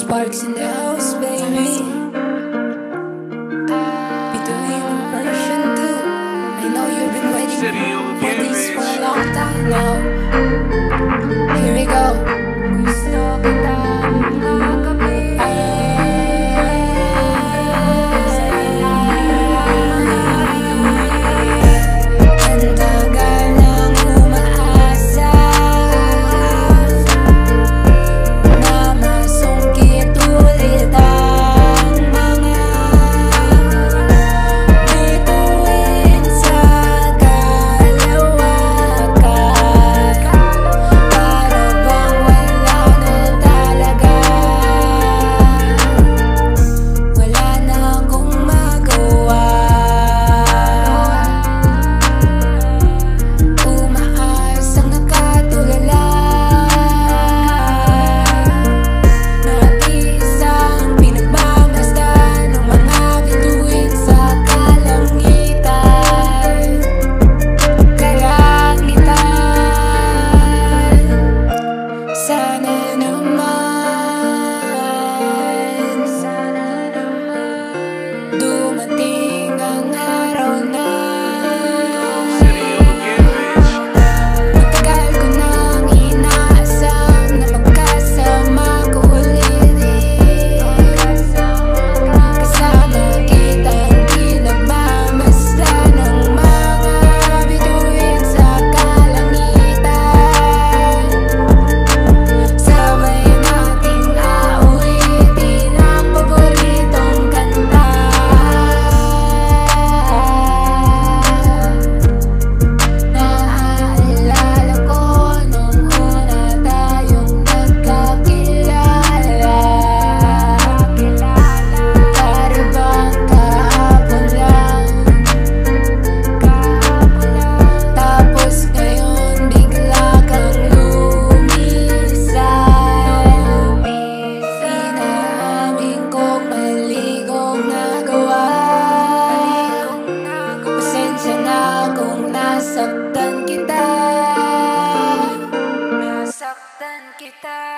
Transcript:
Sparks in the house, baby. Between version 2. I know you've been waiting for this for a long time now. Here we go. Gusto kita makapit. Nasaktan kita.